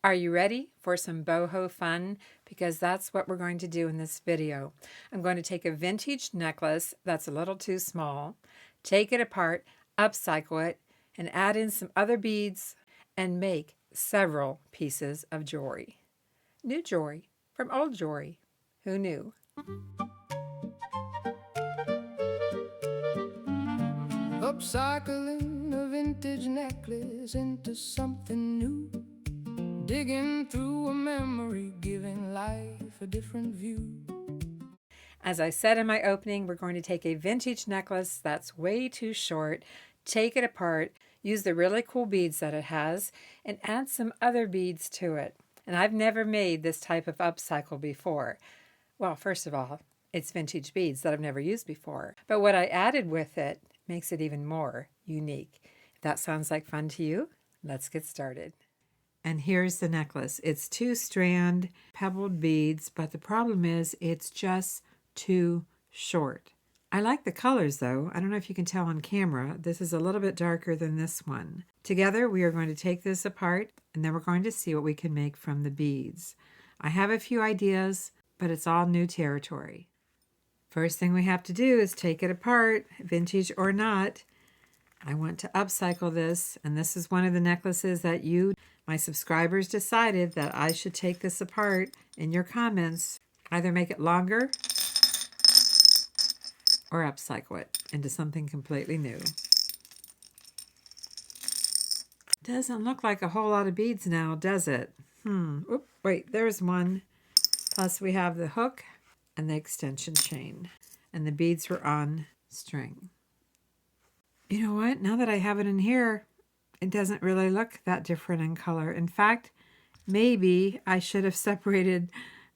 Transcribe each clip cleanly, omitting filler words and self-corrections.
Are you ready for some boho fun? Because that's what we're going to do in this video. I'm going to take a vintage necklace that's a little too small, take it apart, upcycle it, and add in some other beads and make several pieces of jewelry. New jewelry from old jewelry. Who knew? Upcycling a vintage necklace into something new. Digging through a memory, giving life a different view. As I said in my opening, we're going to take a vintage necklace that's way too short, take it apart, use the really cool beads that it has, and add some other beads to it. And I've never made this type of upcycle before. Well, first of all, it's vintage beads that I've never used before. But what I added with it makes it even more unique. If that sounds like fun to you, let's get started. And here's the necklace. It's 2-strand pebbled beads, but the problem is it's just too short. I like the colors though. I don't know if you can tell on camera. This is a little bit darker than this one. Together we are going to take this apart and then we're going to see what we can make from the beads. I have a few ideas, but it's all new territory. First thing we have to do is take it apart, vintage or not. I want to upcycle this, and this is one of the necklaces that my subscribers, decided that I should take this apart in your comments. Either make it longer or upcycle it into something completely new. Doesn't look like a whole lot of beads now, does it? Oop, wait, there's one. Plus we have the hook and the extension chain. And the beads were on string. You know what? Now that I have it in here, it doesn't really look that different in color. In fact, maybe I should have separated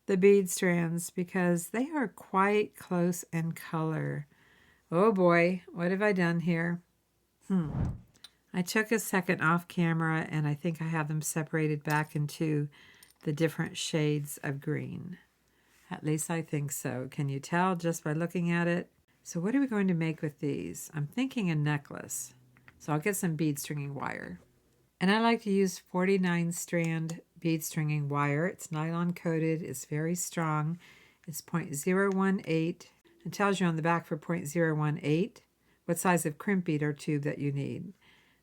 the bead strands because they are quite close in color. Oh boy, what have I done here? I took a second off camera and I think I have them separated back into the different shades of green. At least I think so. Can you tell just by looking at it? So what are we going to make with these? I'm thinking a necklace. So I'll get some bead stringing wire. And I like to use 49-strand bead stringing wire. It's nylon coated. It's very strong. It's 0.018. It tells you on the back for 0.018 what size of crimp bead or tube that you need.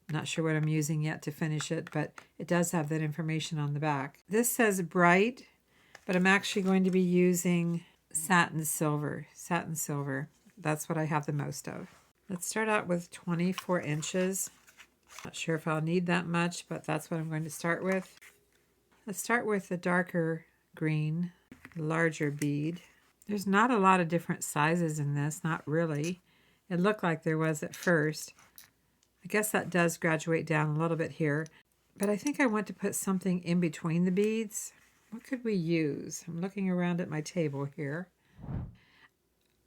I'm not sure what I'm using yet to finish it, but it does have that information on the back. This says bright, but I'm actually going to be using satin silver. Satin silver. That's what I have the most of. Let's start out with 24 inches. Not sure if I'll need that much, but that's what I'm going to start with. Let's start with the darker green, larger bead. There's not a lot of different sizes in this, not really. It looked like there was at first. I guess that does graduate down a little bit here, but I think I want to put something in between the beads. What could we use? I'm looking around at my table here.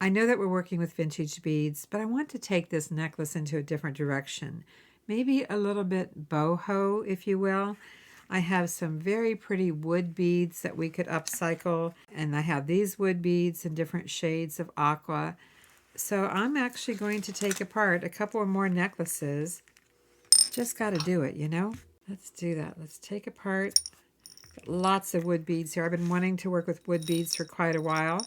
I know that we're working with vintage beads, but I want to take this necklace into a different direction. Maybe a little bit boho, if you will. I have some very pretty wood beads that we could upcycle, and I have these wood beads in different shades of aqua. So I'm actually going to take apart a couple of more necklaces. Just got to do it, you know? Let's do that. Let's take apart. Lots of wood beads here. I've been wanting to work with wood beads for quite a while.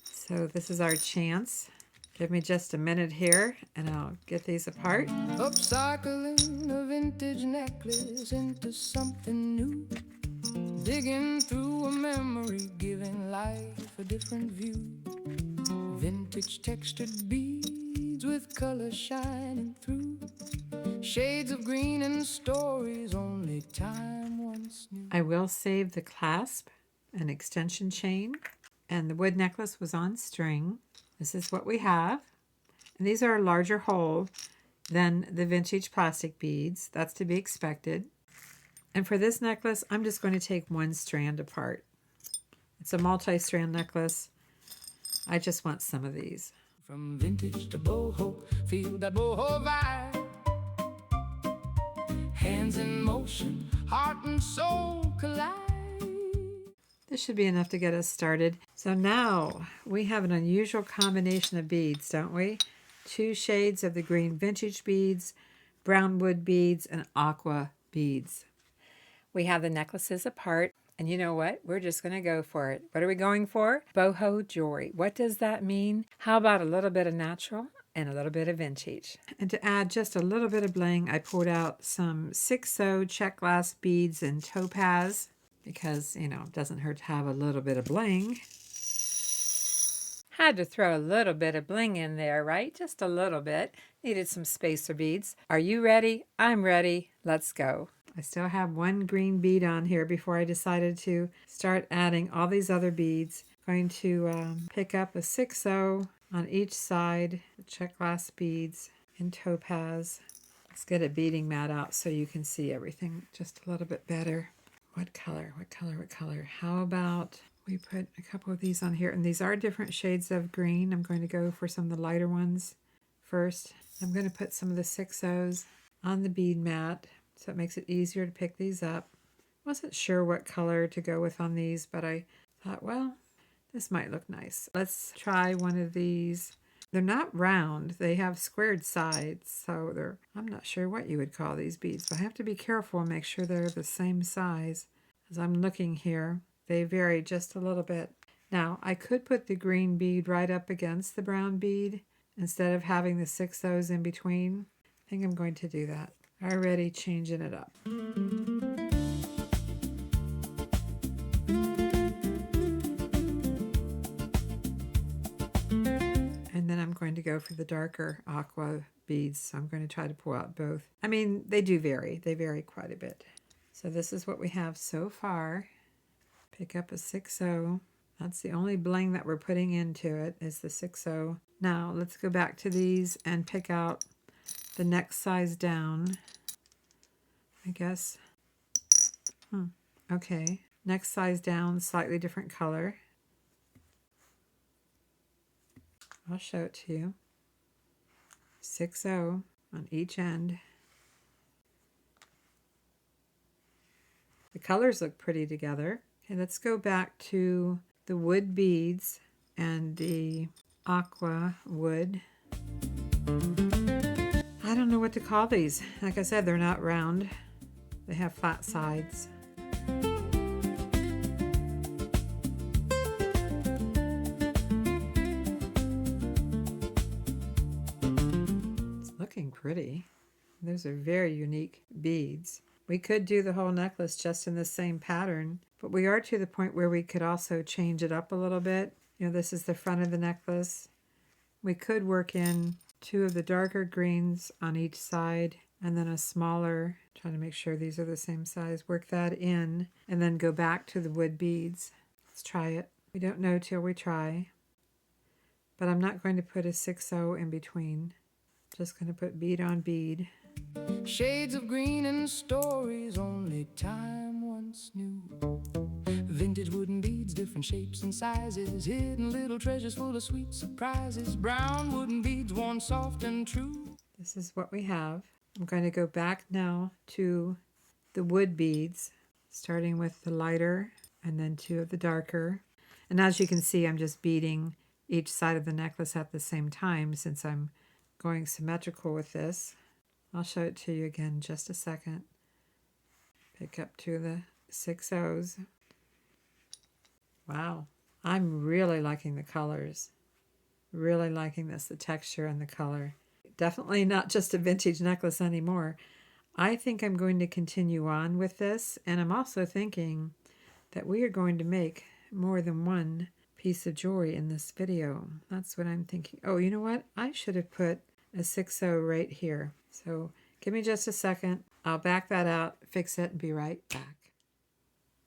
So this is our chance. Give me just a minute here and I'll get these apart. Upcycling a vintage necklace into something new. Digging through a memory, giving life a different view. Vintage textured beads with color shining through. Shades of green and stories only time once knew. I will save the clasp and extension chain. And the wood necklace was on string. This is what we have. And these are a larger hole than the vintage plastic beads. That's to be expected. And for this necklace, I'm just going to take one strand apart. It's a multi-strand necklace. I just want some of these. From vintage to boho, feel that boho vibe. Hands in motion, heart and soul collide. This should be enough to get us started. So now we have an unusual combination of beads, don't we? 2 shades of the green vintage beads, brown wood beads, and aqua beads. We have the necklaces apart. And you know what? We're just going to go for it. What are we going for? Boho jewelry. What does that mean? How about a little bit of natural and a little bit of vintage? And to add just a little bit of bling, I pulled out some 6-0 check glass beads in topaz because, you know, it doesn't hurt to have a little bit of bling. Had to throw a little bit of bling in there, right? Just a little bit. Needed some spacer beads. Are you ready? I'm ready. Let's go. I still have one green bead on here before I decided to start adding all these other beads. Going to pick up a 6-0 on each side, the check glass beads in topaz. Let's get a beading mat out so you can see everything just a little bit better. What color? What color? What color? How about we put a couple of these on here? And these are different shades of green. I'm going to go for some of the lighter ones first. I'm going to put some of the 6-0s on the bead mat so it makes it easier to pick these up. Wasn't sure what color to go with on these, but I thought, well, this might look nice. Let's try one of these. They're not round. They have squared sides, so I'm not sure what you would call these beads, but I have to be careful and make sure they're the same size. As I'm looking here, they vary just a little bit. Now, I could put the green bead right up against the brown bead instead of having the 6-0s in between. I think I'm going to do that. Already changing it up. And then I'm going to go for the darker aqua beads. So I'm going to try to pull out both. I mean, they do vary. They vary quite a bit. So this is what we have so far. Pick up a 6-0. That's the only bling that we're putting into it is the 6-0. Now let's go back to these and pick out the next size down, I guess. Okay, next size down, slightly different color. I'll show it to you. 6-0 on each end. The colors look pretty together. Okay, let's go back to the wood beads and the aqua wood. I don't know what to call these. Like I said, they're not round. They have flat sides. It's looking pretty. Those are very unique beads. We could do the whole necklace just in the same pattern, but we are to the point where we could also change it up a little bit. You know, this is the front of the necklace. We could work in 2 of the darker greens on each side and then a smaller, trying to make sure these are the same size, work that in and then go back to the wood beads. Let's try it. We don't know till we try, but I'm not going to put a 6-0 in between. Just going to put bead on bead. Shades of green and stories only time once knew. Vintage wooden beads, different shapes and sizes, hidden little treasures full of sweet surprises. Brown wooden beads worn soft and true. This is what we have. I'm going to go back now to the wood beads, starting with the lighter and then 2 of the darker. And as you can see, I'm just beading each side of the necklace at the same time since I'm going symmetrical with this. I'll show it to you again in just a second. Pick up 2 of the 6-0s. Wow, I'm really liking the colors. Really liking this, the texture and the color. Definitely not just a vintage necklace anymore. I think I'm going to continue on with this, and I'm also thinking that we are going to make more than one piece of jewelry in this video. That's what I'm thinking. Oh, you know what? I should have put a 6-0 right here. So give me just a second. I'll back that out, fix it, and be right back.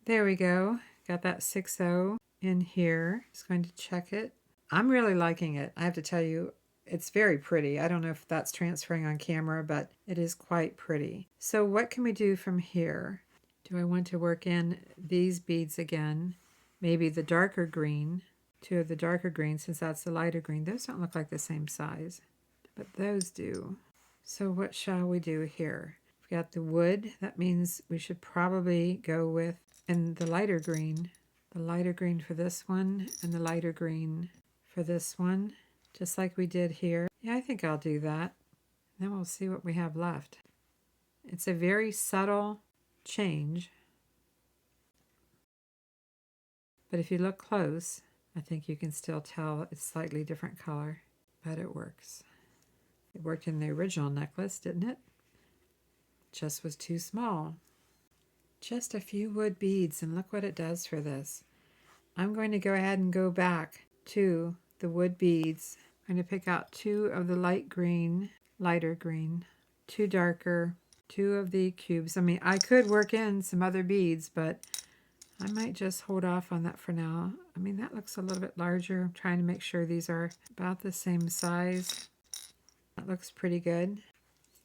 There we go. Got that 6-0 in here. Just going to check it. I'm really liking it. I have to tell you, it's very pretty. I don't know if that's transferring on camera, but it is quite pretty. So what can we do from here? Do I want to work in these beads again? Maybe the darker green, 2 of the darker green, since that's the lighter green. Those don't look like the same size, but those do. So what shall we do here? We've got the wood. That means we should probably go with, and the lighter green for this one, and the lighter green for this one, just like we did here. Yeah, I think I'll do that. Then we'll see what we have left. It's a very subtle change, But if you look close, I think you can still tell it's slightly different color, but it works. It worked in the original necklace, didn't it? Just was too small. Just a few wood beads, and look what it does for this. I'm going to go ahead and go back to the wood beads. I'm going to pick out 2 of the lighter green, 2 darker, 2 of the cubes. I mean, I could work in some other beads, but I might just hold off on that for now. I mean, that looks a little bit larger. I'm trying to make sure these are about the same size. That looks pretty good.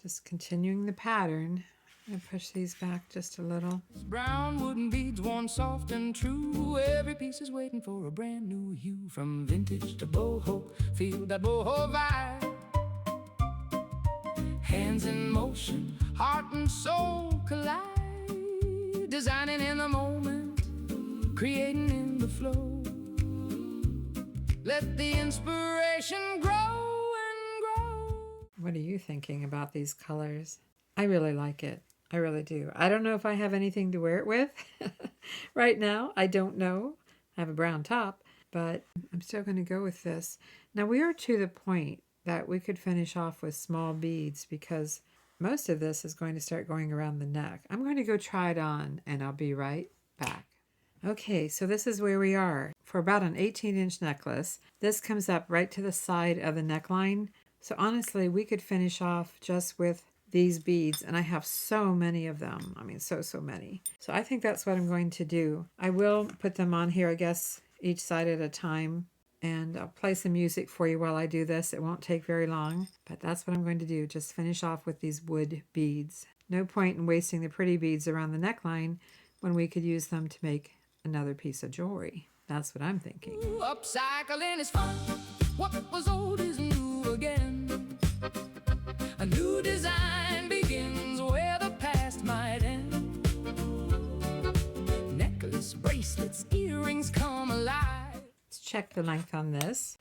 Just continuing the pattern. I'm going to push these back just a little. Brown wooden beads worn soft and true. Every piece is waiting for a brand new hue. From vintage to boho, feel that boho vibe. Hands in motion, heart and soul collide. Designing in the moment, creating in the flow. Let the inspiration grow and grow. What are you thinking about these colors? I really like it. I really do. I don't know if I have anything to wear it with right now. I don't know. I have a brown top, but I'm still going to go with this. Now we are to the point that we could finish off with small beads because most of this is going to start going around the neck. I'm going to go try it on and I'll be right back. Okay, so this is where we are. For about an 18-inch necklace, this comes up right to the side of the neckline. So honestly, we could finish off just with these beads, and I have so many of them. I mean, so many. So I think that's what I'm going to do. I will put them on here, I guess, each side at a time, and I'll play some music for you while I do this. It won't take very long, but that's what I'm going to do. Just finish off with these wood beads. No point in wasting the pretty beads around the neckline when we could use them to make another piece of jewelry. That's what I'm thinking. Upcycling is fun. What was old is new again. A new design begins where the past might end. Necklace, bracelets, earrings come alive. Let's check the length on this.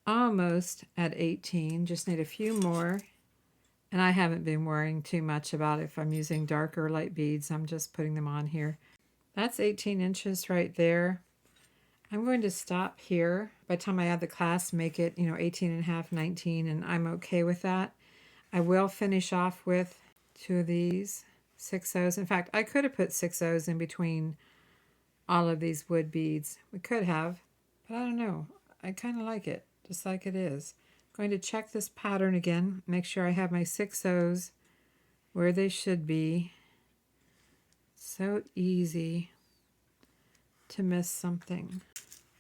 Almost at 18, just need a few more. And I haven't been worrying too much about if I'm using dark or light beads. I'm just putting them on here. That's 18 inches right there. I'm going to stop here. By the time I add the clasp, make it, 18 and a half, 19, and I'm okay with that. I will finish off with 2 of these 6/0s. In fact, I could have put 6/0s in between all of these wood beads. We could have, but I don't know. I kind of like it, just like it is. I'm going to check this pattern again, make sure I have my 6/0s where they should be. So easy to miss something.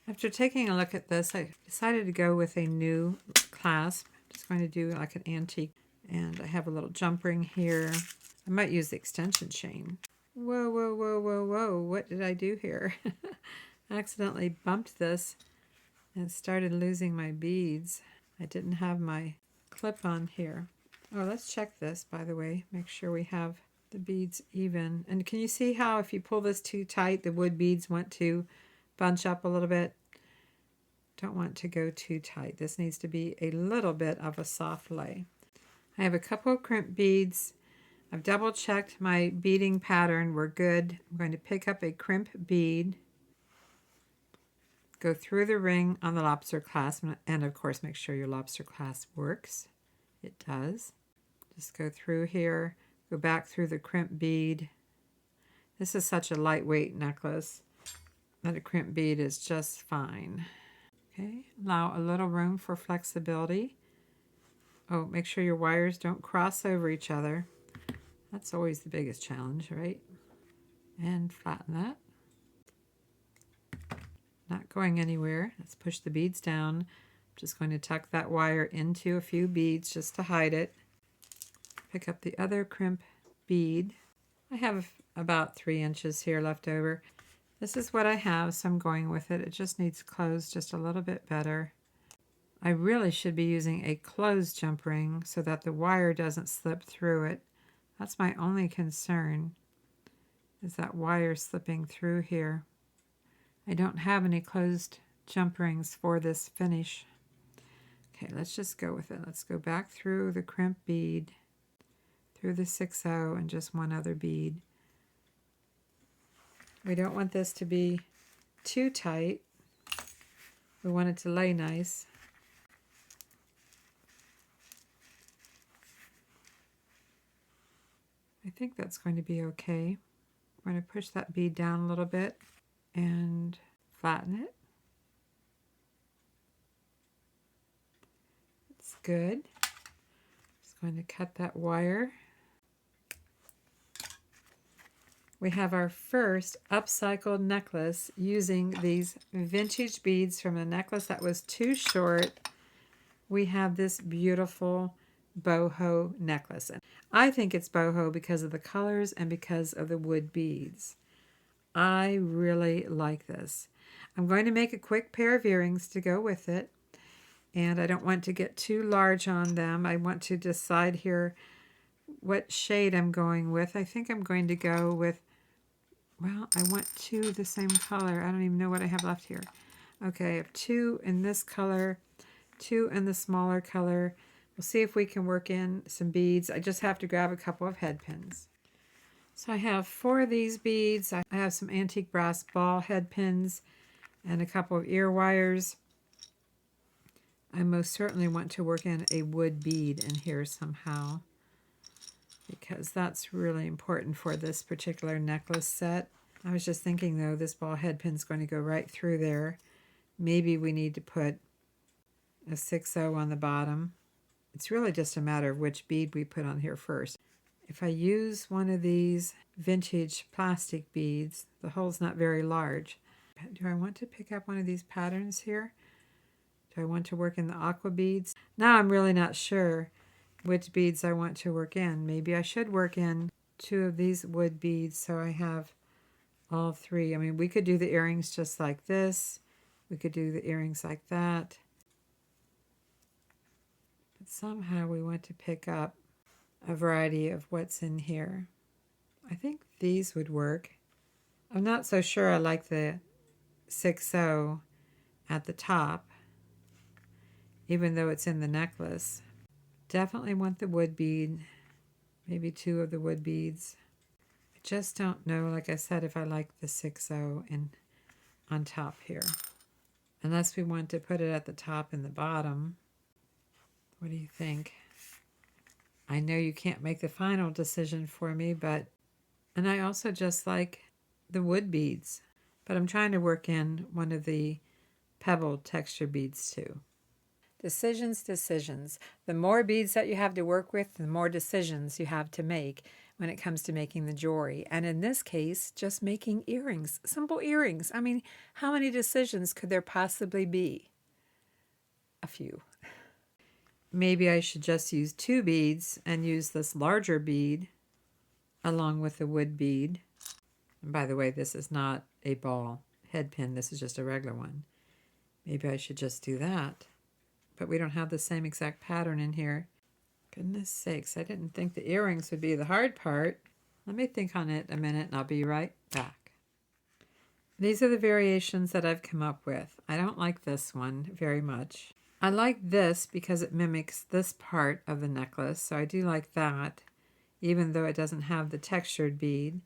After taking a look at this, I decided to go with a new clasp. I'm just going to do like an antique. And I have a little jump ring here. I might use the extension chain. Whoa, whoa, whoa, whoa, whoa. What did I do here? I accidentally bumped this and started losing my beads. I didn't have my clip on here. Oh, let's check this, by the way. Make sure we have the beads even. And can you see how if you pull this too tight, the wood beads want to bunch up a little bit? Don't want to go too tight. This needs to be a little bit of a soft lay. I have a couple of crimp beads. I've double checked my beading pattern. We're good. I'm going to pick up a crimp bead, go through the ring on the lobster clasp, and of course make sure your lobster clasp works. It does. Just go through here, go back through the crimp bead. This is such a lightweight necklace that a crimp bead is just fine. Okay, allow a little room for flexibility. Oh, make sure your wires don't cross over each other. That's always the biggest challenge, right? And flatten that. Not going anywhere. Let's push the beads down. I'm just going to tuck that wire into a few beads just to hide it. Pick up the other crimp bead. I have about 3 inches here left over. This is what I have, so I'm going with it. It just needs closed just a little bit better. I really should be using a closed jump ring so that the wire doesn't slip through it. That's my only concern, is that wire slipping through here. I don't have any closed jump rings for this finish. Okay, let's just go with it. Let's go back through the crimp bead, through the 6/0, and just one other bead. We don't want this to be too tight. We want it to lay nice. I think that's going to be okay. We're going to push that bead down a little bit and flatten it. It's good. Just going to cut that wire. We have our first upcycled necklace using these vintage beads from a necklace that was too short. We have this beautiful BOHO necklace. I think it's BOHO because of the colors and because of the wood beads. I really like this. I'm going to make a quick pair of earrings to go with it. And I don't want to get too large on them. I want to decide here what shade I'm going with. I think I'm going to go with, well, I want two the same color. I don't even know what I have left here. Okay, I have two in this color, two in the smaller color. We'll see if we can work in some beads. I just have to grab a couple of head pins. So I have 4 of these beads. I have some antique brass ball head pins and a couple of ear wires. I most certainly want to work in a wood bead in here somehow, because that's really important for this particular necklace set. I was just thinking though, this ball head pin is going to go right through there. Maybe we need to put a 6/0 on the bottom. It's really just a matter of which bead we put on here first. If I use one of these vintage plastic beads, the hole's not very large. Do I want to pick up one of these patterns here? Do I want to work in the aqua beads? Now I'm really not sure which beads I want to work in. Maybe I should work in 2 of these wood beads so I have all 3. I mean, we could do the earrings just like this. We could do the earrings like that. But somehow we want to pick up a variety of what's in here. I think these would work. I'm not so sure I like the 6/0 at the top, even though it's in the necklace. Definitely want the wood bead, maybe 2 of the wood beads. I just don't know, like I said, if I like the 6/0 on top here. Unless we want to put it at the top and the bottom. What do you think? I know you can't make the final decision for me, and I also just like the wood beads. But I'm trying to work in one of the pebbled texture beads too. Decisions, decisions. The more beads that you have to work with, the more decisions you have to make when it comes to making the jewelry. And in this case, just making earrings, simple earrings. I mean, how many decisions could there possibly be? A few. Maybe I should just use 2 beads and use this larger bead along with the wood bead. And by the way, this is not a ball head pin. This is just a regular one. Maybe I should just do that. But we don't have the same exact pattern in here. Goodness sakes, I didn't think the earrings would be the hard part. Let me think on it a minute and I'll be right back. These are the variations that I've come up with. I don't like this one very much. I like this because it mimics this part of the necklace, so I do like that, even though it doesn't have the textured bead.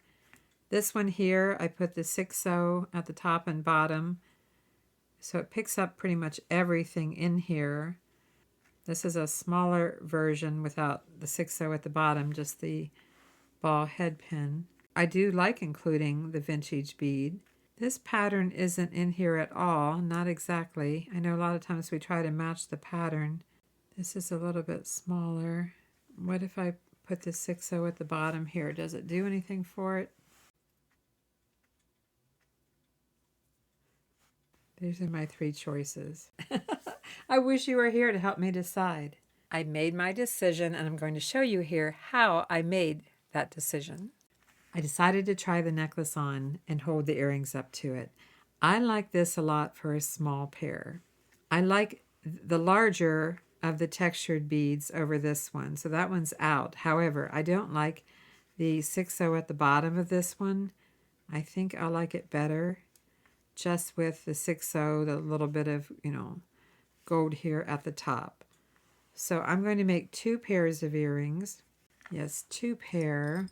This one here, I put the 6/0 at the top and bottom, so it picks up pretty much everything in here. This is a smaller version without the 6/0 at the bottom, just the ball head pin. I do like including the vintage bead. This pattern isn't in here at all, not exactly. I know a lot of times we try to match the pattern. This is a little bit smaller. What if I put the 6/0 at the bottom here? Does it do anything for it? These are my 3 choices. I wish you were here to help me decide. I made my decision and I'm going to show you here how I made that decision. I decided to try the necklace on and hold the earrings up to it. I like this a lot for a small pair. I like the larger of the textured beads over this one, so that one's out. However, I don't like the 6/0 at the bottom of this one. I think I like it better just with the 6/0, the little bit of, gold here at the top. So I'm going to make 2 pairs of earrings. Yes, 2 pair.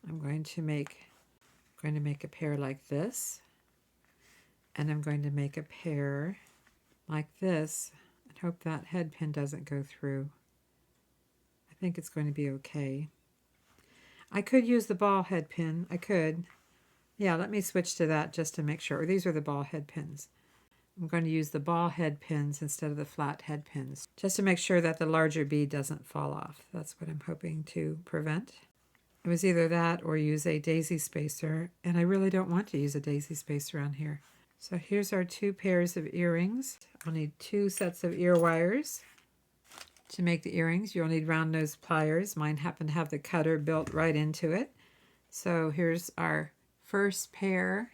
I'm going to make a pair like this And I'm going to make a pair like this and hope that head pin doesn't go through. I think it's going to be okay. I could use the ball head pin. I could. Yeah, let me switch to that just to make sure. These are the ball head pins. I'm going to use the ball head pins instead of the flat head pins, just to make sure that the larger bead doesn't fall off. That's what I'm hoping to prevent. It was either that or use a daisy spacer, and I really don't want to use a daisy spacer on here. So here's our 2 pairs of earrings. I'll need 2 sets of ear wires. To make the earrings, you'll need round nose pliers. Mine happen to have the cutter built right into it. So here's our first pair.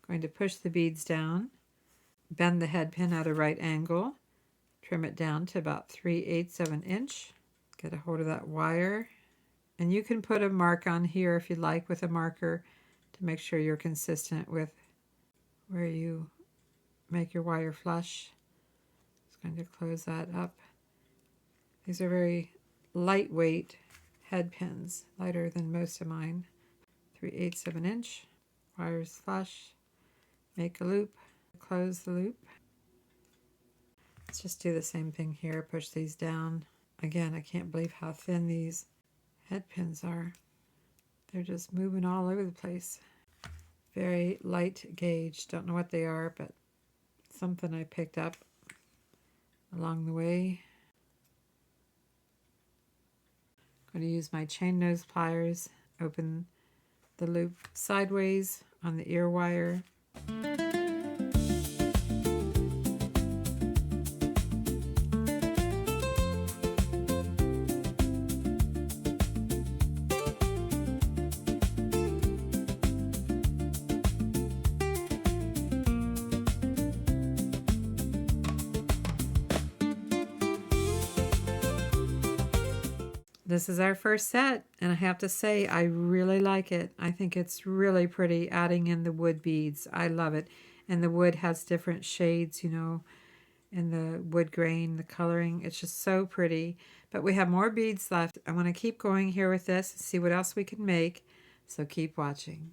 Going to push the beads down, bend the head pin at a right angle, trim it down to about 3/8 of an inch. Get a hold of that wire. And you can put a mark on here if you'd like with a marker to make sure you're consistent with where you make your wire flush. Just going to close that up. These are very lightweight head pins, lighter than most of mine. 3/8 of an inch, wires flush, make a loop, close the loop. Let's just do the same thing here, push these down. Again, I can't believe how thin these head pins are. They're just moving all over the place. Very light gauge, don't know what they are, but something I picked up along the way. I'm going to use my chain nose pliers, open the loop sideways on the ear wire. This is our first set, and I have to say I really like it. I think it's really pretty adding in the wood beads. I love it. And the wood has different shades, you know, in the wood grain, the coloring. It's just so pretty. But we have more beads left. I want to keep going here with this, see what else we can make. So keep watching.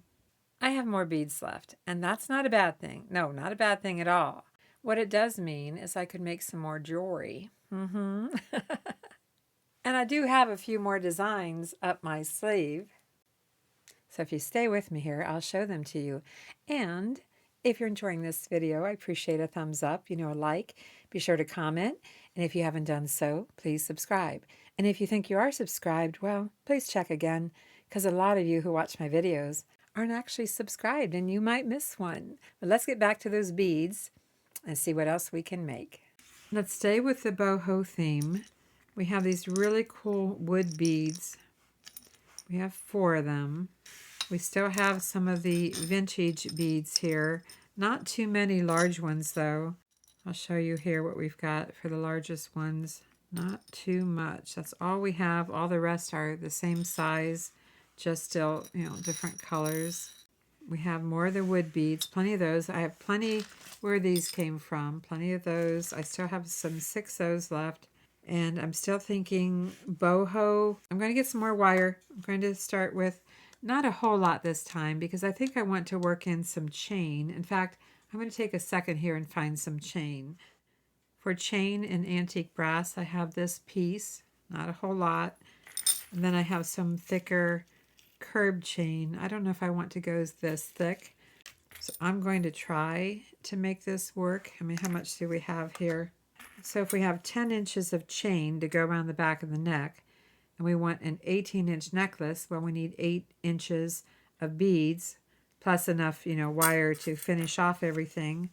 I have more beads left, and that's not a bad thing. No, not a bad thing at all. What it does mean is I could make some more jewelry. And I do have a few more designs up my sleeve. So if you stay with me here, I'll show them to you. And if you're enjoying this video, I appreciate a thumbs up, you know, a like. Be sure to comment. And if you haven't done so, please subscribe. And if you think you are subscribed, well, please check again, because a lot of you who watch my videos aren't actually subscribed and you might miss one. But let's get back to those beads and see what else we can make. Let's stay with the boho theme. We have these really cool wood beads. We have 4 of them. We still have some of the vintage beads here. Not too many large ones though. I'll show you here what we've got for the largest ones. Not too much. That's all we have. All the rest are the same size, just still, you know, different colors. We have more of the wood beads, plenty of those. I have plenty where these came from, plenty of those. I still have some 6-0s left. And I'm still thinking boho. I'm going to get some more wire. I'm going to start with not a whole lot this time because I think I want to work in some chain. In fact, I'm going to take a second here and find some chain. For chain and antique brass, I have this piece, not a whole lot. And then I have some thicker curb chain. I don't know if I want to go this thick. So I'm going to try to make this work. I mean, how much do we have here? So if we have 10 inches of chain to go around the back of the neck, and we want an 18-inch necklace, well, we need 8 inches of beads, plus enough, you know, wire to finish off everything.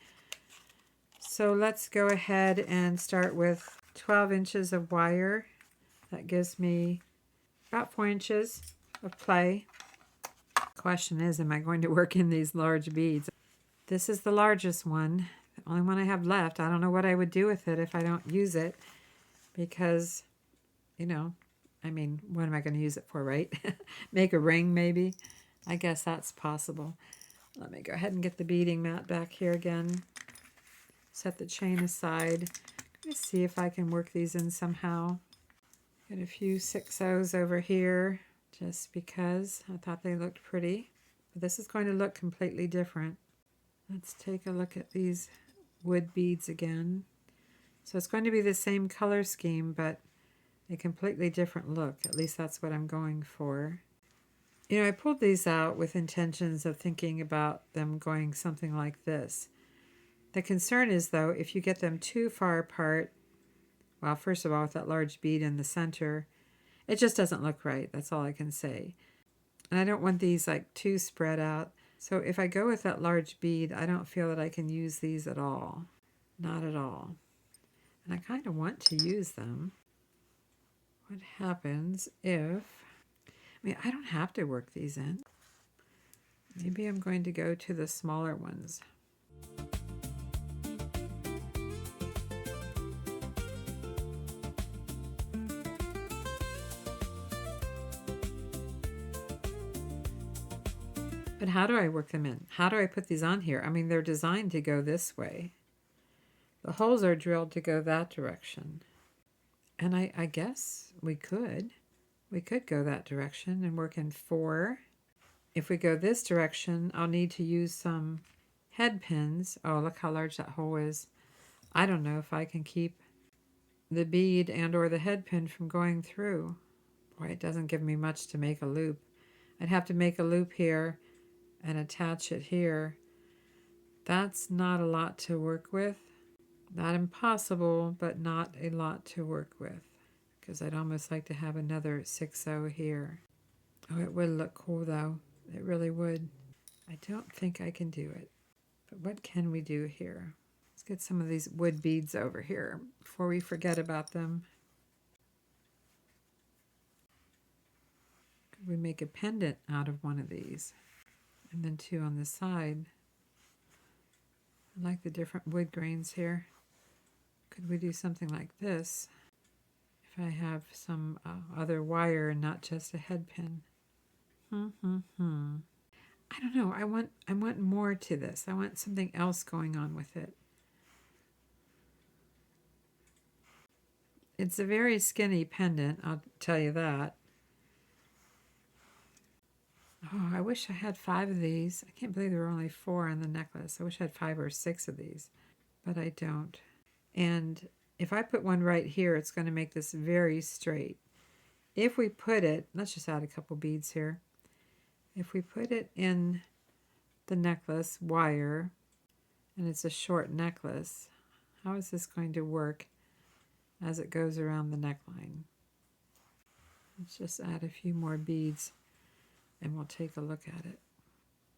So let's go ahead and start with 12 inches of wire. That gives me about 4 inches of play. Question is, am I going to work in these large beads? This is the largest one. The only one I have left. I don't know what I would do with it if I don't use it because, you know, I mean, what am I going to use it for, right? Make a ring, maybe? I guess that's possible. Let me go ahead and get the beading mat back here again. Set the chain aside. Let's see if I can work these in somehow. Get a few 6-0s over here just because I thought they looked pretty. But this is going to look completely different. Let's take a look at these wood beads again. So it's going to be the same color scheme, but a completely different look. At least that's what I'm going for. You know, I pulled these out with intentions of thinking about them going something like this. The concern is, though, if you get them too far apart, well, first of all, with that large bead in the center, it just doesn't look right. That's all I can say. And I don't want these like too spread out. So if I go with that large bead, I don't feel that I can use these at all. Not at all. And I kind of want to use them. What happens if... I mean, I don't have to work these in. Maybe I'm going to go to the smaller ones. But how do I work them in? How do I put these on here? I mean, they're designed to go this way. The holes are drilled to go that direction. And I guess we could. We could go that direction and work in 4. If we go this direction, I'll need to use some head pins. Oh, look how large that hole is. I don't know if I can keep the bead and or the head pin from going through. Boy, it doesn't give me much to make a loop. I'd have to make a loop here and attach it here. That's not a lot to work with. Not impossible, but not a lot to work with. Because I'd almost like to have another 6/0 here. Oh, it would look cool though. It really would. I don't think I can do it. But what can we do here? Let's get some of these wood beads over here before we forget about them. Could we make a pendant out of one of these? And then 2 on the side. I like the different wood grains here. Could we do something like this? If I have some other wire and not just a head pin. I don't know. I want more to this. I want something else going on with it. It's a very skinny pendant, I'll tell you that. Oh, I wish I had 5 of these. I can't believe there were only 4 on the necklace. I wish I had 5 or 6 of these, but I don't. And if I put one right here, it's going to make this very straight. If we put it, let's just add a couple beads here. If we put it in the necklace wire, and it's a short necklace, how is this going to work as it goes around the neckline? Let's just add a few more beads and we'll take a look at it.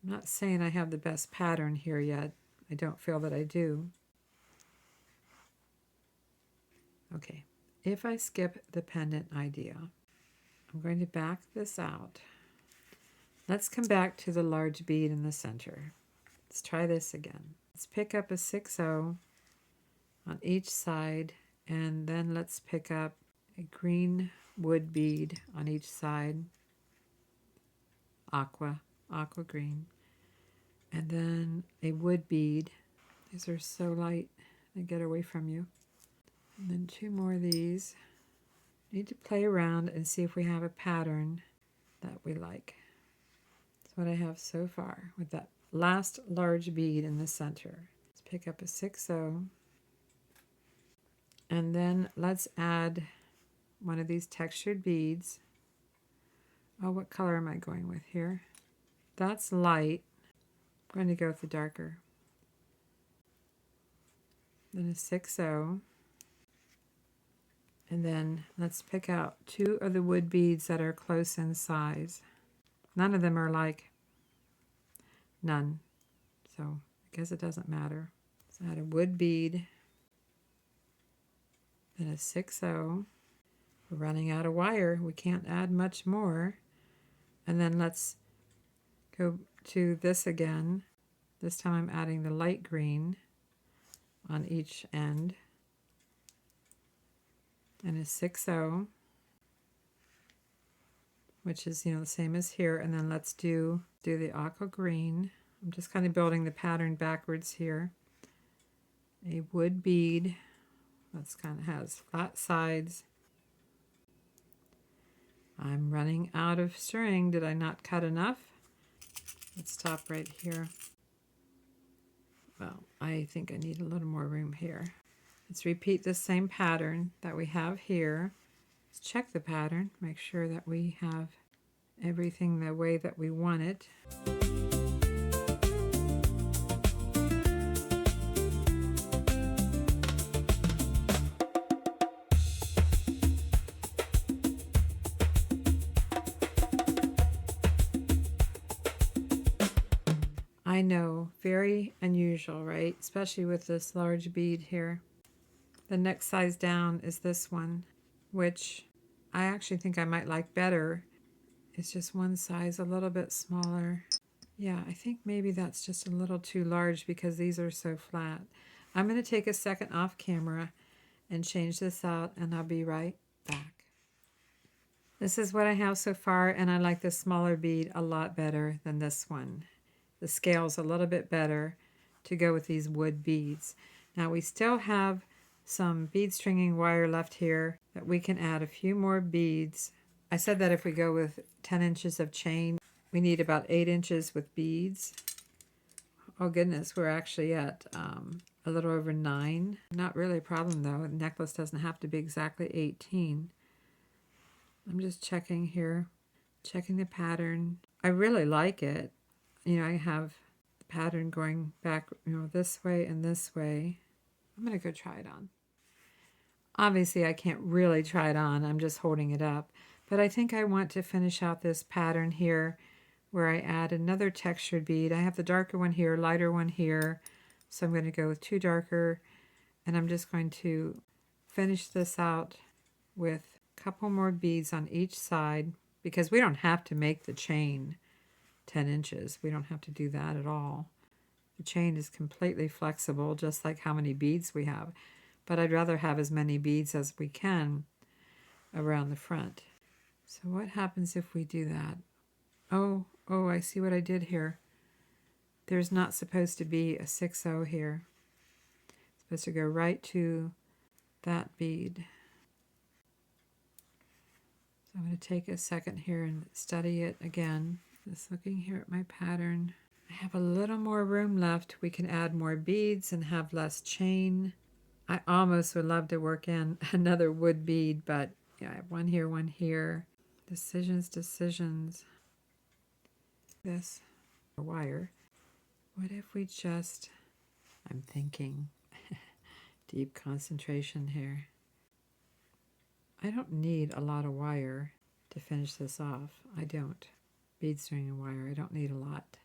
I'm not saying I have the best pattern here yet. I don't feel that I do. Okay, if I skip the pendant idea, I'm going to back this out. Let's come back to the large bead in the center. Let's try this again. Let's pick up a 6/0 on each side, and then let's pick up a green wood bead on each side. Aqua green. And then a wood bead. These are so light, they get away from you. And then 2 more of these. Need to play around and see if we have a pattern that we like. That's what I have so far with that last large bead in the center. Let's pick up a 6/0. And then let's add one of these textured beads. Oh, what color am I going with here? That's light. I'm going to go with the darker. Then a 6/0. And then let's pick out 2 of the wood beads that are close in size. None of them are like none. So I guess it doesn't matter. Let's add a wood bead. Then a 6/0. We're running out of wire. We can't add much more. And then let's go to this again. This time I'm adding the light green on each end. And a 6/0, which is, the same as here. And then let's do the aqua green. I'm just kind of building the pattern backwards here. A wood bead that's kind of has flat sides. I'm running out of string. Did I not cut enough? Let's stop right here. Well, I think I need a little more room here. Let's repeat the same pattern that we have here. Let's check the pattern, make sure that we have everything the way that we want it. I know, very unusual, right? Especially with this large bead here. The next size down is this one, which I actually think I might like better. It's just one size a little bit smaller. Yeah, I think maybe that's just a little too large because these are so flat. I'm going to take a second off camera and change this out, and I'll be right back. This is what I have so far, and I like the smaller bead a lot better than this one. The scale's a little bit better to go with these wood beads. Now we still have some bead stringing wire left here that we can add a few more beads. I said that if we go with 10 inches of chain, we need about 8 inches with beads. Oh goodness, we're actually at a little over 9. Not really a problem though. The necklace doesn't have to be exactly 18. I'm just checking here, checking the pattern. I really like it. You know, I have the pattern going back, you know, this way and this way. I'm going to go try it on. Obviously, I can't really try it on. I'm just holding it up. But I think I want to finish out this pattern here where I add another textured bead. I have the darker one here, lighter one here. So I'm going to go with 2 darker. And I'm just going to finish this out with a couple more beads on each side because we don't have to make the chain 10 inches. We don't have to do that at all. The chain is completely flexible, just like how many beads we have. But I'd rather have as many beads as we can around the front. So what happens if we do that? Oh, I see what I did here. There's not supposed to be a 6-0 here. It's supposed to go right to that bead. So I'm going to take a second here and study it again. Just looking here at my pattern. I have a little more room left. We can add more beads and have less chain. I almost would love to work in another wood bead, but yeah, I have one here, one here. Decisions. This wire. What if we just, I'm thinking, deep concentration here. I don't need a lot of wire to finish this off. I don't. Bead string and wire, I don't need a lot.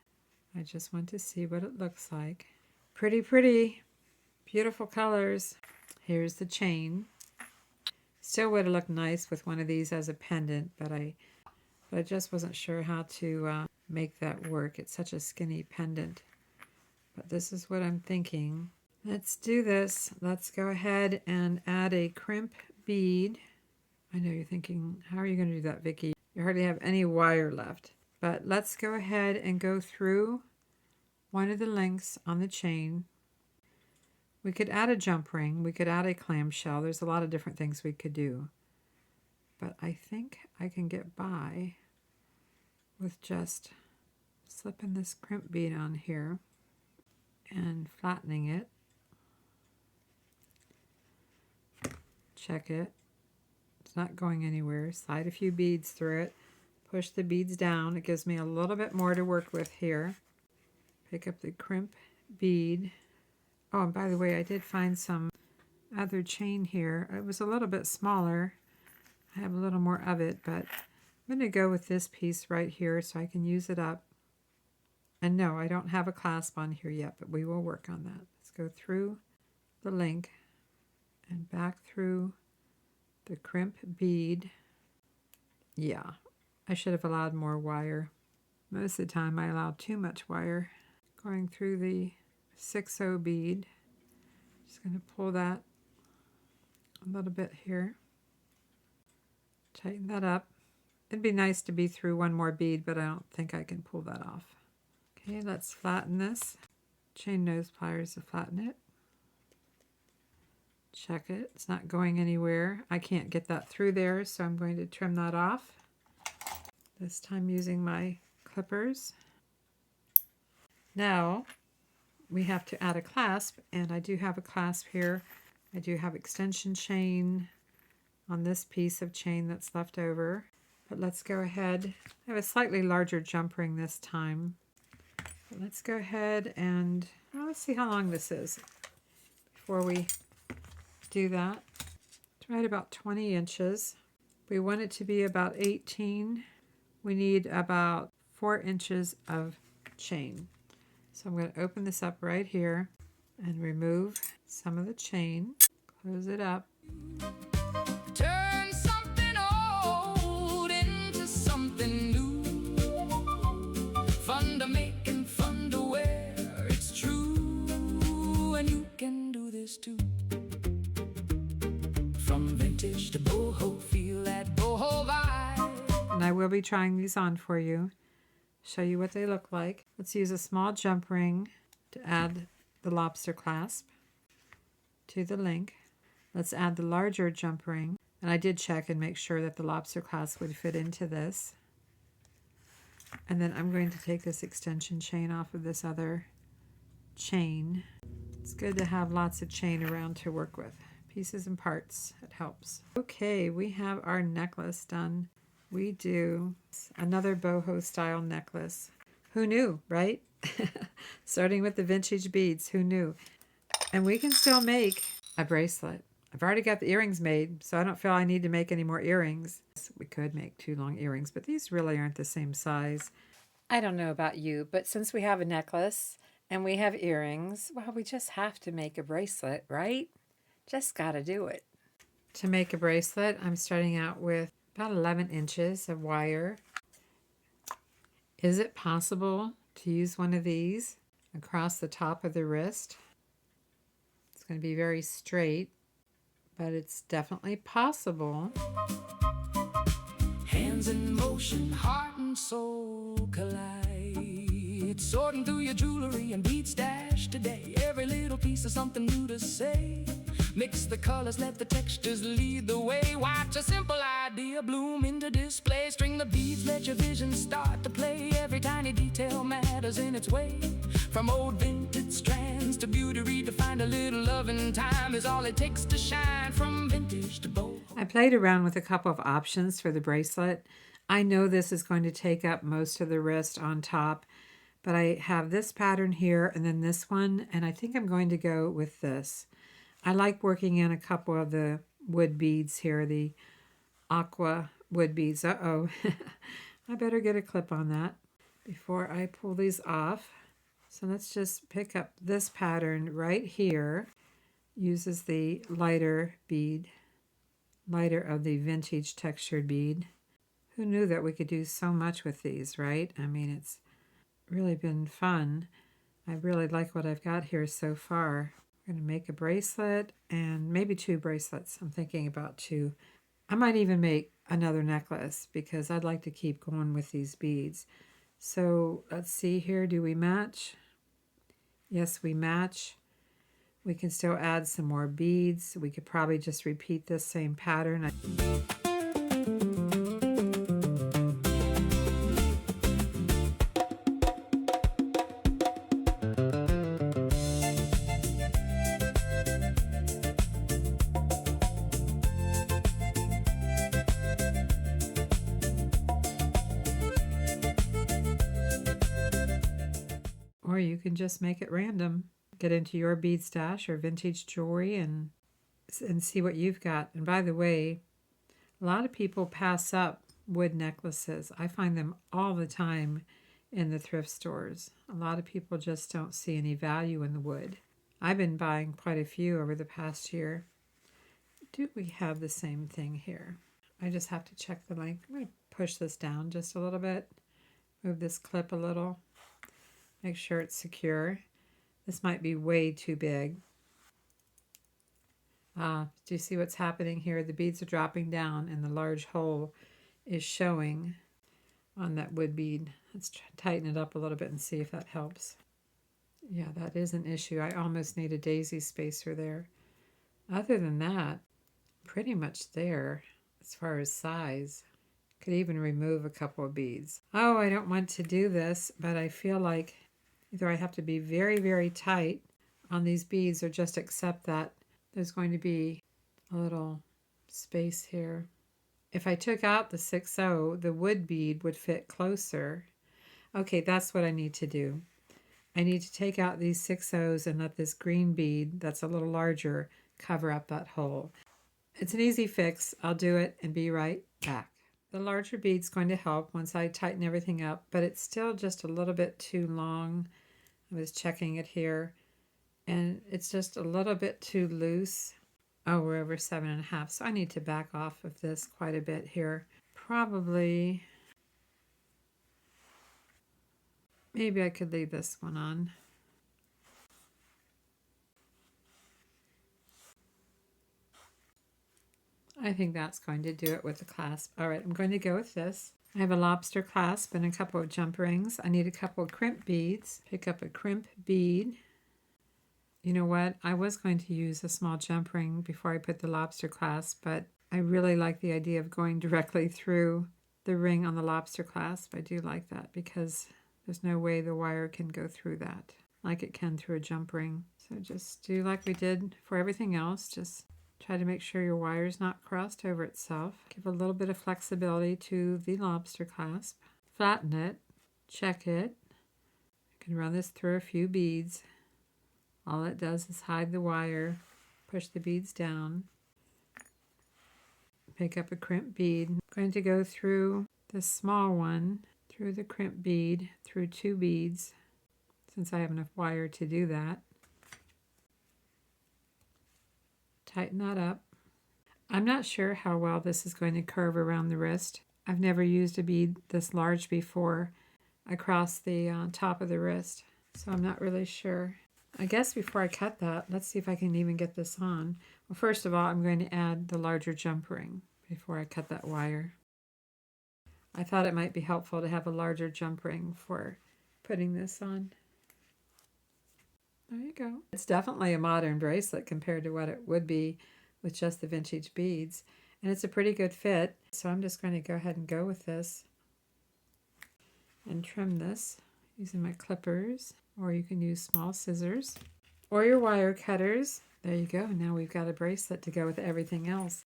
I just want to see what it looks like. Pretty, pretty. Beautiful colors. Here's the chain. Still would have looked nice with one of these as a pendant, but I just wasn't sure how to make that work. It's such a skinny pendant. But this is what I'm thinking. Let's do this. Let's go ahead and add a crimp bead. I know you're thinking, how are you going to do that, Vickie? You hardly have any wire left. But let's go ahead and go through one of the links on the chain. We could add a jump ring. We could add a clamshell. There's a lot of different things we could do. But I think I can get by with just slipping this crimp bead on here and flattening it. Check it. It's not going anywhere. Slide a few beads through it. Push the beads down. It gives me a little bit more to work with here. Pick up the crimp bead. Oh, and by the way, I did find some other chain here. It was a little bit smaller. I have a little more of it, but I'm going to go with this piece right here so I can use it up. And no, I don't have a clasp on here yet, but we will work on that. Let's go through the link and back through the crimp bead. Yeah, I should have allowed more wire. Most of the time I allow too much wire. Going through the 6-0 bead. Just going to pull that a little bit here. Tighten that up. It'd be nice to be through one more bead, but I don't think I can pull that off. Okay, let's flatten this. Chain nose pliers to flatten it. Check it. It's not going anywhere. I can't get that through there, so I'm going to trim that off. This time using my clippers. Now, we have to add a clasp, and I do have a clasp here. I do have extension chain on this piece of chain that's left over. But let's go ahead. I have a slightly larger jump ring this time. But let's go ahead and let's see how long this is before we do that. It's right about 20 inches. We want it to be about 18. We need about 4 inches of chain. So I'm going to open this up right here and remove some of the chain. Close it up. Turn something old into something new. Fun to make and fun to wear. It's true, and you can do this too. From vintage to boho, feel that boho vibe. And I will be trying these on for you. Show you what they look like. Let's use a small jump ring to add the lobster clasp to the link. Let's add the larger jump ring. And I did check and make sure that the lobster clasp would fit into this. And then I'm going to take this extension chain off of this other chain. It's good to have lots of chain around to work with. Pieces and parts, it helps. Okay, we have our necklace done. We do another boho style necklace. Who knew, right? Starting with the vintage beads, who knew? And we can still make a bracelet. I've already got the earrings made, so I don't feel I need to make any more earrings. We could make 2 long earrings, but these really aren't the same size. I don't know about you, but since we have a necklace and we have earrings, well, we just have to make a bracelet, right? Just gotta do it. To make a bracelet, I'm starting out with about 11 inches of wire. Is it possible to use one of these across the top of the wrist? It's going to be very straight, but it's definitely possible. Hands in motion, heart and soul collide. Sorting through your jewelry and bead stash today. Every little piece of something new to say. Mix the colors, let the textures lead the way. Watch a simple idea bloom into display. String the beads, let your vision start to play. Every tiny detail matters in its way. From old vintage strands to beauty redefined, a little love and time is all it takes to shine. From vintage to boho. I played around with a couple of options for the bracelet. I know this is going to take up most of the wrist on top, but I have this pattern here and then this one, and I think I'm going to go with this. I like working in a couple of the wood beads here, the aqua wood beads. Uh-oh, I better get a clip on that before I pull these off. So let's just pick up this pattern right here. Uses the lighter bead, lighter of the vintage textured bead. Who knew that we could do so much with these, right? I mean, it's really been fun. I really like what I've got here so far. I'm going to make a bracelet and maybe 2 bracelets. I'm thinking about 2. I might even make another necklace because I'd like to keep going with these beads. So let's see here. Do we match? Yes, we match. We can still add some more beads. We could probably just repeat this same pattern. Or you can just make it random. Get into your bead stash or vintage jewelry and see what you've got. And by the way, a lot of people pass up wood necklaces. I find them all the time in the thrift stores. A lot of people just don't see any value in the wood. I've been buying quite a few over the past year. Do we have the same thing here? I just have to check the length. I'm going to push this down just a little bit. Move this clip a little. Make sure it's secure. This might be way too big. Do you see what's happening here? The beads are dropping down and the large hole is showing on that wood bead. Let's tighten it up a little bit and see if that helps. Yeah, that is an issue. I almost need a daisy spacer there. Other than that, pretty much there as far as size. Could even remove a couple of beads. Oh, I don't want to do this, but I feel like Either I have to be very, very tight on these beads or just accept that there's going to be a little space here. If I took out the 6/0, the wood bead would fit closer. Okay, that's what I need to do. I need to take out these 6/0s and let this green bead that's a little larger cover up that hole. It's an easy fix. I'll do it and be right back. The larger bead's going to help once I tighten everything up, but it's still just a little bit too long. I was checking it here, and it's just a little bit too loose. Oh, we're over 7.5, so I need to back off of this quite a bit here. Probably, maybe I could leave this one on. I think that's going to do it with the clasp. All right, I'm going to go with this. I have a lobster clasp and a couple of jump rings. I need a couple of crimp beads. Pick up a crimp bead. You know what? I was going to use a small jump ring before I put the lobster clasp, but I really like the idea of going directly through the ring on the lobster clasp. I do like that because there's no way the wire can go through that like it can through a jump ring. So just do like we did for everything else. Just try to make sure your wire's not crossed over itself. Give a little bit of flexibility to the lobster clasp. Flatten it. Check it. You can run this through a few beads. All it does is hide the wire. Push the beads down. Pick up a crimp bead. I'm going to go through the small one, through the crimp bead, through 2 beads, since I have enough wire to do that. Tighten that up. I'm not sure how well this is going to curve around the wrist. I've never used a bead this large before across the top of the wrist, so I'm not really sure. I guess before I cut that, let's see if I can even get this on. Well, first of all, I'm going to add the larger jump ring before I cut that wire. I thought it might be helpful to have a larger jump ring for putting this on. There you go. It's definitely a modern bracelet compared to what it would be with just the vintage beads. And it's a pretty good fit. So I'm just going to go ahead and go with this and trim this using my clippers, or you can use small scissors or your wire cutters. There you go. Now we've got a bracelet to go with everything else.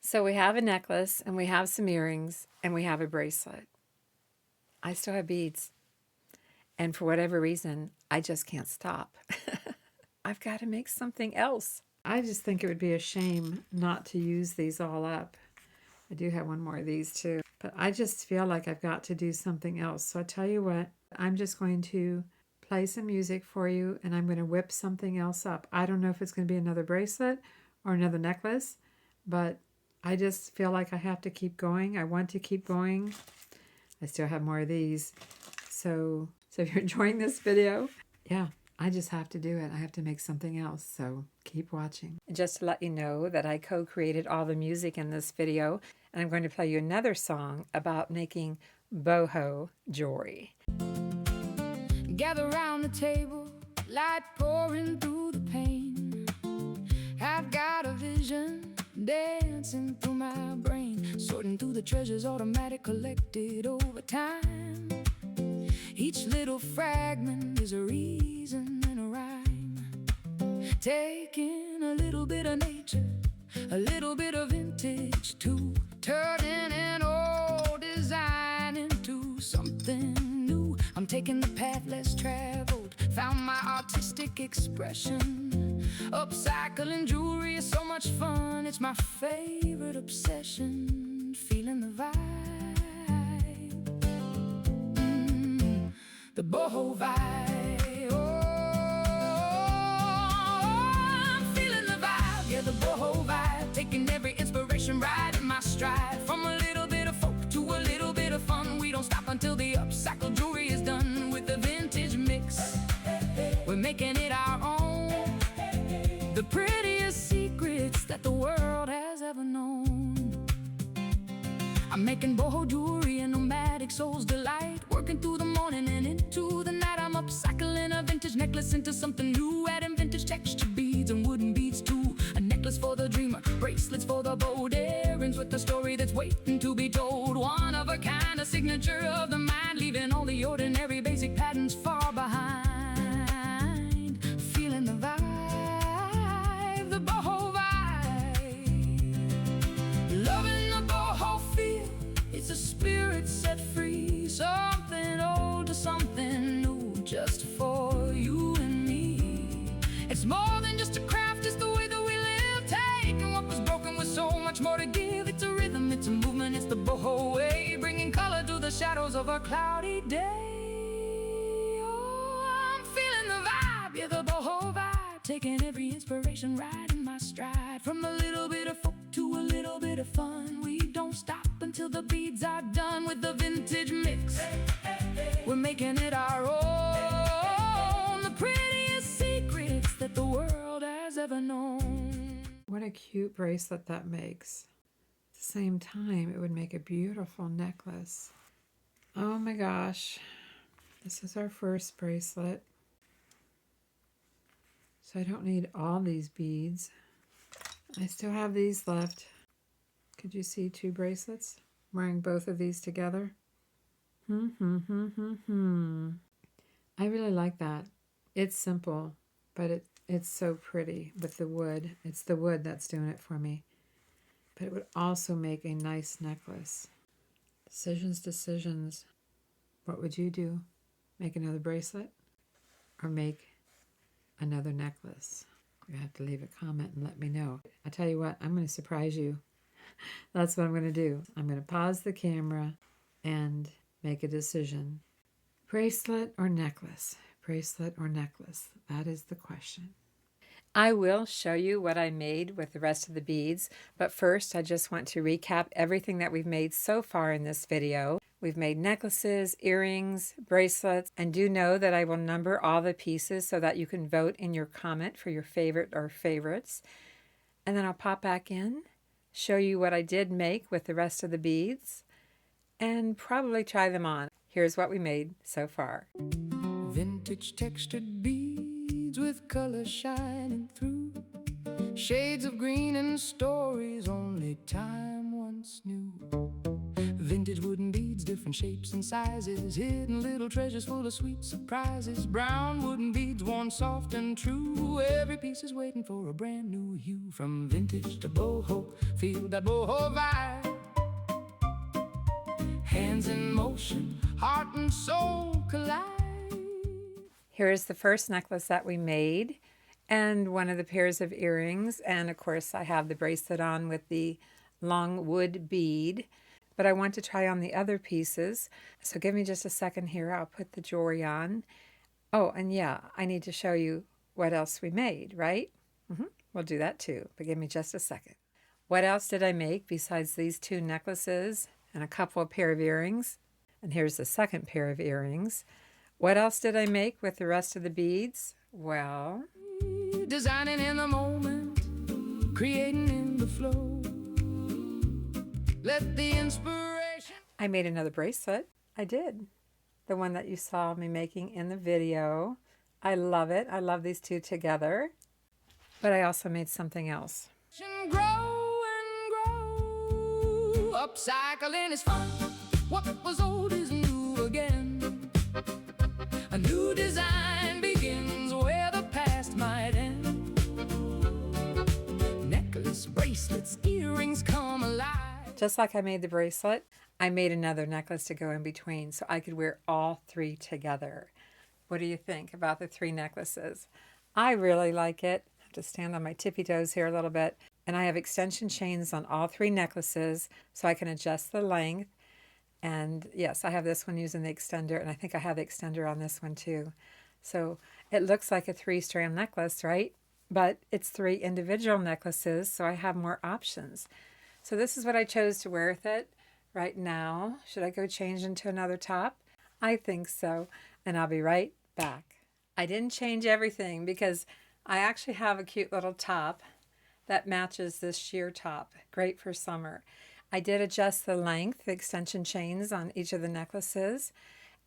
So we have a necklace and we have some earrings and we have a bracelet. I still have beads. And for whatever reason, I just can't stop. I've got to make something else. I just think it would be a shame not to use these all up. I do have one more of these too. But I just feel like I've got to do something else. So I tell you what, I'm just going to play some music for you and I'm going to whip something else up. I don't know if it's going to be another bracelet or another necklace, but I just feel like I have to keep going. I want to keep going. I still have more of these. So if you're enjoying this video, yeah, I just have to do it. I have to make something else, so keep watching. Just to let you know that I co-created all the music in this video, and I'm going to play you another song about making boho jewelry. Gather round the table, light pouring through the pane. I've got a vision dancing through my brain, sorting through the treasures automatic collected over time. Each little fragment is a reason and a rhyme. Taking a little bit of nature, a little bit of vintage too, turning an old design into something new. I'm taking the path less traveled, found my artistic expression. Upcycling jewelry is so much fun, it's my favorite obsession. Feeling the vibe. The boho vibe, I'm feeling the vibe, yeah, the boho vibe. Taking every inspiration right in my stride. From a little bit of folk to a little bit of fun, we don't stop until the upcycled jewelry is done. With the vintage mix, we're making it our own. The prettiest secrets that the world has ever known. I'm making boho jewelry and nomadic soul's delight. Working through the morning and into the night. I'm upcycling a vintage necklace into something new. Adding vintage texture beads and wooden beads too. A necklace for the dreamer, bracelets for the bold. Earrings with a story that's waiting to be told. One of a kind, a signature of the mind, leaving all the ordinary basic patterns far behind. more than just a craft, it's the way that we live. Taking what was broken with so much more to give. It's a rhythm, it's a movement, it's the BOHO way, bringing color to the shadows of a cloudy day. Oh, I'm feeling the vibe, yeah, the BOHO vibe. Taking every inspiration right in my stride. From a little bit of folk to a little bit of fun. We don't stop until the beads are done with the vintage mix. We're making it our own. The prettiest secrets that the world has ever known. What a cute bracelet that makes. At the same time, it would make a beautiful necklace. Oh my gosh. This is our first bracelet. So I don't need all these beads. I still have these left. Could you see 2 bracelets? I'm wearing both of these together. I really like that. It's simple, but it's so pretty with the wood. It's the wood that's doing it for me. But it would also make a nice necklace. Decisions. What would you do? Make another bracelet or make another necklace? You have to leave a comment and let me know. I tell you what, I'm going to surprise you. That's what I'm going to do. I'm going to pause the camera and make a decision. Bracelet or necklace? Bracelet or necklace? That is the question. I will show you what I made with the rest of the beads, but first I just want to recap everything that we've made so far in this video. We've made necklaces, earrings, bracelets, and do know that I will number all the pieces so that you can vote in your comment for your favorite or favorites. And then I'll pop back in, show you what I did make with the rest of the beads, and probably try them on. Here's what we made so far. Vintage textured beads with color shining through. Shades of green and stories only time once knew. Vintage wooden beads, different shapes and sizes, hidden little treasures full of sweet surprises. Brown wooden beads worn soft and true. Every piece is waiting for a brand new hue. From vintage to boho, feel that boho vibe. Hands in motion, heart and soul collide. Here is the first necklace that we made, and one of the pairs of earrings, and of course I have the bracelet on with the long wood bead, but I want to try on the other pieces, so give me just a second here. I'll put the jewelry on. Oh, and yeah, I need to show you what else we made, right? We'll do that too, but give me just a second. What else did I make besides these 2 necklaces and a couple of pair of earrings? And here's the second pair of earrings. What else did I make with the rest of the beads? Well, designing in the moment, creating in the flow. Let the inspiration. I made another bracelet. I did. The one that you saw me making in the video. I love it. I love these 2 together. But I also made something else. Grow and grow. Upcycling is fun. What was old is new again. A new design begins where the past might end. Necklace, bracelets, earrings come alive. Just like I made the bracelet, I made another necklace to go in between so I could wear all 3 together. What do you think about the 3 necklaces? I really like it. I have to stand on my tippy toes here a little bit. And I have extension chains on all 3 necklaces so I can adjust the length. And yes, I have this one using the extender, and I think I have the extender on this one too. So it looks like a 3-strand necklace, right? But it's 3 individual necklaces, so I have more options. So this is what I chose to wear with it right now. Should I go change into another top? I think so, and I'll be right back. I didn't change everything because I actually have a cute little top that matches this sheer top. Great for summer. I did adjust the length, the extension chains on each of the necklaces.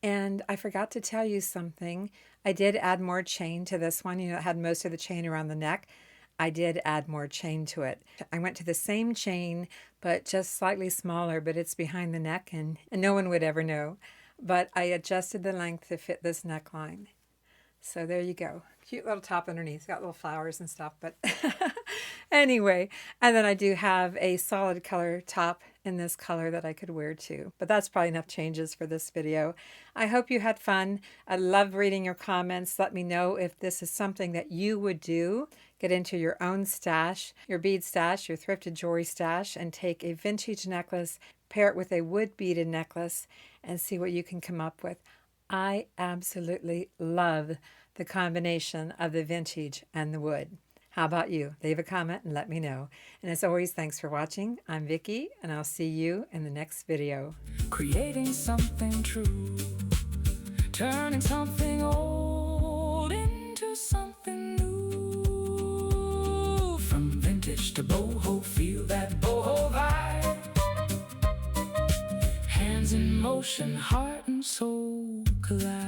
And I forgot to tell you something. I did add more chain to this one. You know, it had most of the chain around the neck. I did add more chain to it. I went to the same chain, but just slightly smaller, but it's behind the neck, and no one would ever know. But I adjusted the length to fit this neckline. So there you go. Cute little top underneath. It's got little flowers and stuff, but anyway. And then I do have a solid color top in this color that I could wear too. But that's probably enough changes for this video. I hope you had fun. I love reading your comments. Let me know if this is something that you would do. Get into your own stash, your bead stash, your thrifted jewelry stash, and take a vintage necklace, pair it with a wood beaded necklace, and see what you can come up with. I absolutely love the combination of the vintage and the wood. How about you? Leave a comment and let me know. And as always, thanks for watching. I'm Vicki, and I'll see you in the next video. Creating something true, turning something old into something new. From vintage to boho, feel that boho vibe. Hands in motion, heart and soul collide.